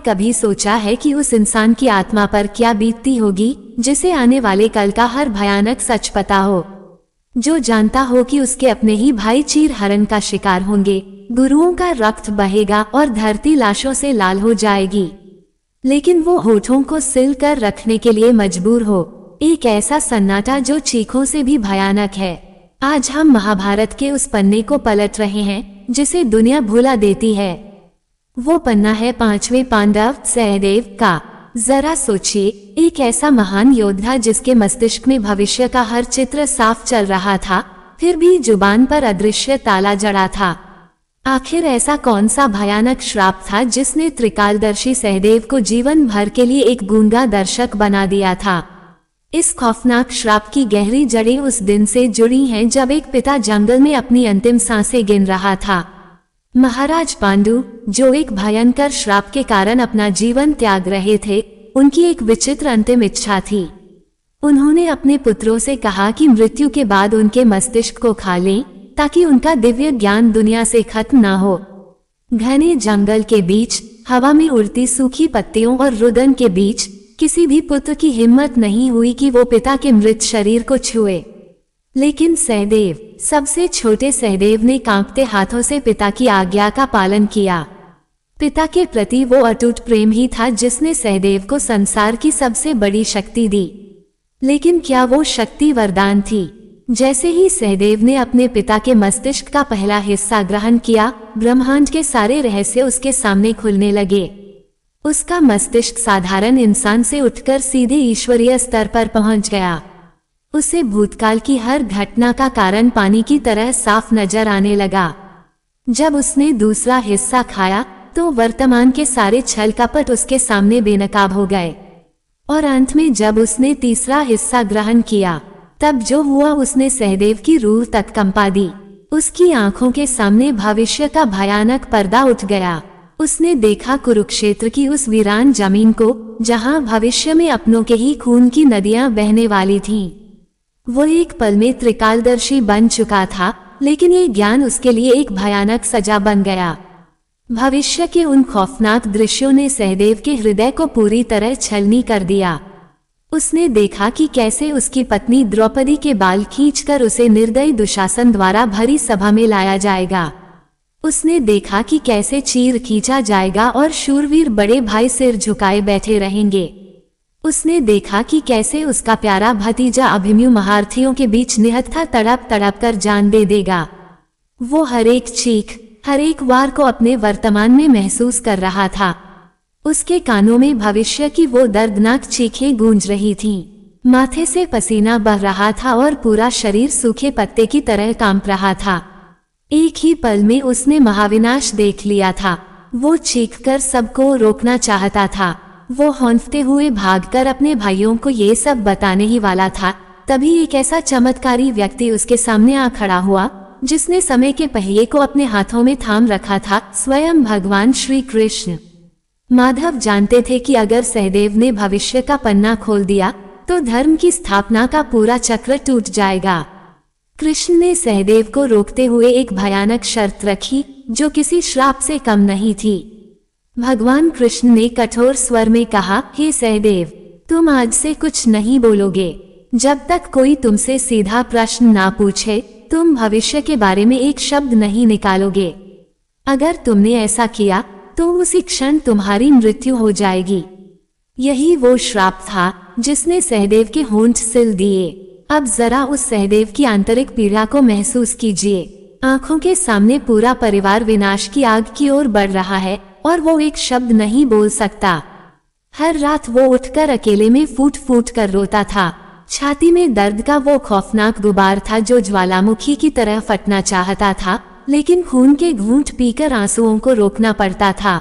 कभी सोचा है कि उस इंसान की आत्मा पर क्या बीतती होगी जिसे आने वाले कल का हर भयानक सच पता हो, जो जानता हो कि उसके अपने ही भाई चीर हरण का शिकार होंगे, गुरुओं का रक्त बहेगा और धरती लाशों से लाल हो जाएगी, लेकिन वो होठों को सिल कर रखने के लिए मजबूर हो। एक ऐसा सन्नाटा जो चीखों से भी भयानक है। आज हम महाभारत के उस पन्ने को पलट रहे हैं जिसे दुनिया भुला देती है। वो पन्ना है पांचवें पांडव सहदेव का। जरा सोचिए, एक ऐसा महान योद्धा जिसके मस्तिष्क में भविष्य का हर चित्र साफ चल रहा था, फिर भी जुबान पर अदृश्य ताला जड़ा था। आखिर ऐसा कौन सा भयानक श्राप था जिसने त्रिकालदर्शी सहदेव को जीवन भर के लिए एक गूंगा दर्शक बना दिया था? इस खौफनाक श्राप की गहरी जड़ें उस दिन से जुड़ी हैं जब एक पिता जंगल में अपनी अंतिम सांसें गिन रहा था। महाराज पांडु, जो एक भयंकर श्राप के कारण अपना जीवन त्याग रहे थे, उनकी एक विचित्र अंतिम इच्छा थी। उन्होंने अपने पुत्रों से कहा कि मृत्यु के बाद उनके मस्तिष्क को खा लें ताकि उनका दिव्य ज्ञान दुनिया से खत्म न हो। घने जंगल के बीच, हवा में उड़ती सूखी पत्तियों और रुदन के बीच किसी भी पुत्र की हिम्मत नहीं हुई कि वो पिता के मृत शरीर को छुए। लेकिन सहदेव, सबसे छोटे सहदेव ने कांपते हाथों से पिता की आज्ञा का पालन किया। पिता के प्रति वो अटूट प्रेम ही था जिसने सहदेव को संसार की सबसे बड़ी शक्ति दी। लेकिन क्या वो शक्ति वरदान थी? जैसे ही सहदेव ने अपने पिता के मस्तिष्क का पहला हिस्सा ग्रहण किया, ब्रह्मांड के सारे रहस्य उसके सामने खुलने लगे। उसका मस्तिष्क साधारण इंसान से उठकर सीधे ईश्वरीय स्तर पर पहुंच गया। उसे भूतकाल की हर घटना का कारण पानी की तरह साफ नजर आने लगा। जब उसने दूसरा हिस्सा खाया तो वर्तमान के सारे छल कपट उसके सामने बेनकाब हो गए। और अंत में जब उसने तीसरा हिस्सा ग्रहण किया, तब जो हुआ उसने सहदेव की रूह तक कंपा दी। उसकी आंखों के सामने भविष्य का भयानक पर्दा उठ गया। उसने देखा कुरुक्षेत्र की उस वीरान जमीन को, जहां भविष्य में अपनों के ही खून की नदियां बहने वाली थीं। वो एक पल में त्रिकालदर्शी बन चुका था, लेकिन ये ज्ञान उसके लिए एक भयानक सजा बन गया। भविष्य के उन खौफनाक दृश्यों ने सहदेव के हृदय को पूरी तरह छलनी कर दिया। उसने देखा कि कैसे उसकी पत्नी द्रौपदी के बाल खींचकर उसे निर्दयी दुशासन द्वारा भरी सभा में लाया जाएगा। उसने देखा कि कैसे चीर खींचा जाएगा और शूरवीर बड़े भाई सिर झुकाए बैठे रहेंगे। उसने देखा कि कैसे उसका प्यारा भतीजा अभिमन्यु महारथियों के बीच निहत्था तड़प तड़प कर जान दे देगा। वो हर एक चीख, हर एक वार को अपने वर्तमान में महसूस कर रहा था। उसके कानों में भविष्य की वो दर्दनाक चीखें गूंज रही थीं। माथे से पसीना बह रहा था और पूरा शरीर सूखे पत्ते की तरह कांप रहा था। एक ही पल में उसने महाविनाश देख लिया था। वो चीखकर सबको रोकना चाहता था। वो हौंफते हुए भागकर अपने भाइयों को ये सब बताने ही वाला था, तभी एक ऐसा चमत्कारी व्यक्ति उसके सामने आ खड़ा हुआ जिसने समय के पहिए को अपने हाथों में थाम रखा था, स्वयं भगवान श्री कृष्ण। माधव जानते थे कि अगर सहदेव ने भविष्य का पन्ना खोल दिया तो धर्म की स्थापना का पूरा चक्र टूट जाएगा। कृष्ण ने सहदेव को रोकते हुए एक भयानक शर्त रखी जो किसी श्राप से कम नहीं थी। भगवान कृष्ण ने कठोर स्वर में कहा, हे सहदेव, तुम आज से कुछ नहीं बोलोगे। जब तक कोई तुमसे सीधा प्रश्न ना पूछे, तुम भविष्य के बारे में एक शब्द नहीं निकालोगे। अगर तुमने ऐसा किया तो उसी क्षण तुम्हारी मृत्यु हो जाएगी। यही वो श्राप था जिसने सहदेव के होंठ सिल दिए। अब जरा उस सहदेव की आंतरिक पीड़ा को महसूस कीजिए। आंखों के सामने पूरा परिवार विनाश की आग की ओर बढ़ रहा है और वो एक शब्द नहीं बोल सकता। हर रात वो उठकर अकेले में फूट फूट कर रोता था। छाती में दर्द का वो खौफनाक गुबार था जो ज्वालामुखी की तरह फटना चाहता था, लेकिन खून के घूंट पीकर आंसुओं को रोकना पड़ता था।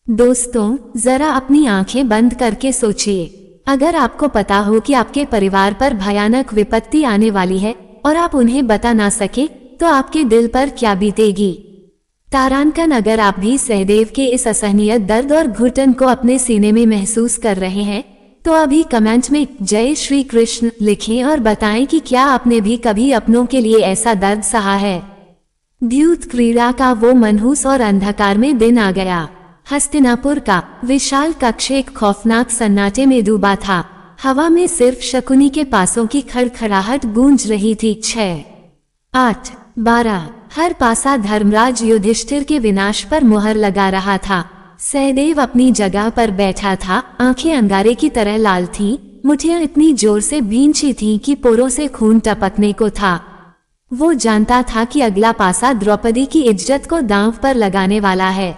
दोस्तों, जरा अपनी आंखें बंद करके सोचिए। अगर आपको पता हो कि आपके परिवार पर भयानक विपत्ति आने वाली है और आप उन्हें बता ना सके, तो आपके दिल पर क्या बीतेगी। तारांकन, अगर आप भी सहदेव के इस असहनीय दर्द और घुटन को अपने सीने में महसूस कर रहे हैं, तो अभी कमेंट में जय श्री कृष्ण लिखें और बताएं कि क्या आपने भी कभी अपनों के लिए ऐसा दर्द सहा है। द्यूत क्रीड़ा का वो मनहूस और अंधकार में दिन आ गया। हस्तिनापुर का विशाल कक्ष एक खौफनाक सन्नाटे में डूबा था। हवा में सिर्फ शकुनी के पासों की खड़खड़ाहट गूंज रही थी। 6, 8, 12 हर पासा धर्मराज युधिष्ठिर के विनाश पर मुहर लगा रहा था। सहदेव अपनी जगह पर बैठा था, आंखें अंगारे की तरह लाल थीं, मुठियां इतनी जोर से भींची थीं कि पोरों से खून टपकने को था। वो जानता था कि अगला पासा द्रौपदी की इज्जत को दांव पर लगाने वाला है।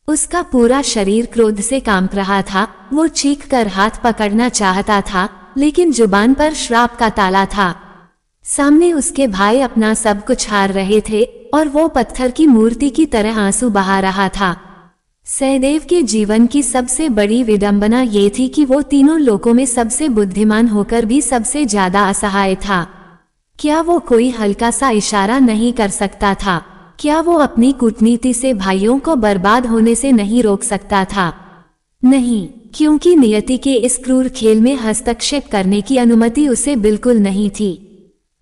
उसका पूरा शरीर क्रोध से कांप रहा था। वो चीख कर हाथ पकड़ना चाहता था, लेकिन जुबान पर श्राप का ताला था। सामने उसके भाई अपना सब कुछ हार रहे थे और वो पत्थर की मूर्ति की तरह आंसू बहा रहा था। सहदेव के जीवन की सबसे बड़ी विडंबना ये थी कि वो तीनों लोकों में सबसे बुद्धिमान होकर भी सबसे ज्यादा असहाय था। क्या वो कोई हल्का सा इशारा नहीं कर सकता था? क्या वो अपनी कूटनीति से भाइयों को बर्बाद होने से नहीं रोक सकता था? नहीं, क्योंकि नियति के इस क्रूर खेल में हस्तक्षेप करने की अनुमति उसे बिल्कुल नहीं थी।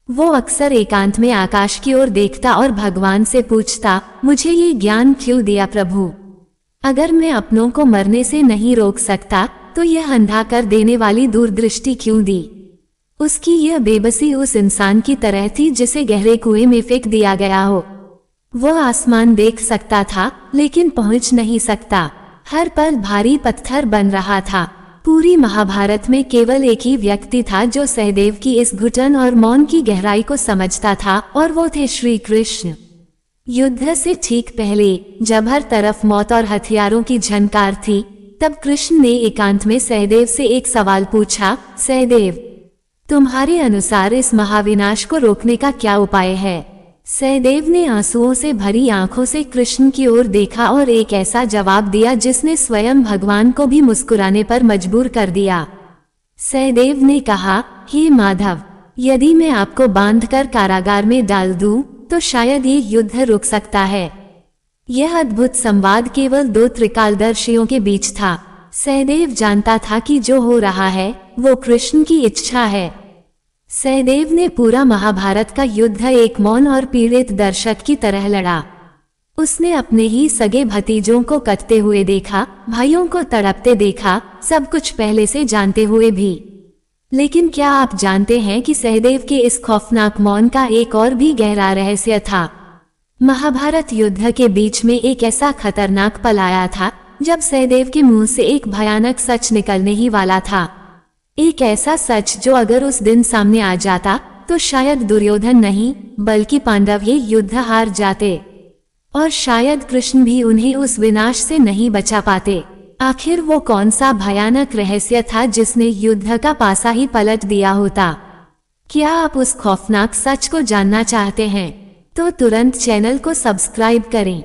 वो अक्सर एकांत में आकाश की ओर देखता और भगवान से पूछता, मुझे ये ज्ञान क्यों दिया प्रभु? अगर मैं अपनों को मरने से नहीं रोक सकता तो यह अंधा कर देने वाली दूरदृष्टि क्यों दी? उसकी यह बेबसी उस इंसान की तरह थी जिसे गहरे कुएं में फेंक दिया गया हो। वह आसमान देख सकता था लेकिन पहुंच नहीं सकता। हर पल भारी पत्थर बन रहा था। पूरी महाभारत में केवल एक ही व्यक्ति था जो सहदेव की इस घुटन और मौन की गहराई को समझता था, और वो थे श्री कृष्ण। युद्ध से ठीक पहले, जब हर तरफ मौत और हथियारों की झनकार थी, तब कृष्ण ने एकांत में सहदेव से एक सवाल पूछा, सहदेव, तुम्हारे अनुसार इस महाविनाश को रोकने का क्या उपाय है? सहदेव ने आंसुओं से भरी आंखों से कृष्ण की ओर देखा और एक ऐसा जवाब दिया जिसने स्वयं भगवान को भी मुस्कुराने पर मजबूर कर दिया। सहदेव ने कहा, हे माधव, यदि मैं आपको बांधकर कारागार में डाल दूं, तो शायद ये युद्ध रुक सकता है। यह अद्भुत संवाद केवल दो त्रिकालदर्शियों के बीच था। सहदेव जानता था कि जो हो रहा है वो कृष्ण की इच्छा है। सहदेव ने पूरा महाभारत का युद्ध एक मौन और पीड़ित दर्शक की तरह लड़ा। उसने अपने ही सगे भतीजों को कटते हुए देखा, भाइयों को तड़पते देखा, सब कुछ पहले से जानते हुए भी। लेकिन क्या आप जानते हैं कि सहदेव के इस खौफनाक मौन का एक और भी गहरा रहस्य था? महाभारत युद्ध के बीच में एक ऐसा खतरनाक पल आया था जब सहदेव के मुंह से एक भयानक सच निकलने ही वाला था। एक ऐसा सच जो अगर उस दिन सामने आ जाता तो शायद दुर्योधन नहीं बल्कि पांडव ये युद्ध हार जाते, और शायद कृष्ण भी उन्हें उस विनाश से नहीं बचा पाते। आखिर वो कौन सा भयानक रहस्य था जिसने युद्ध का पासा ही पलट दिया होता? क्या आप उस खौफनाक सच को जानना चाहते हैं? तो तुरंत चैनल को सब्सक्राइब करें।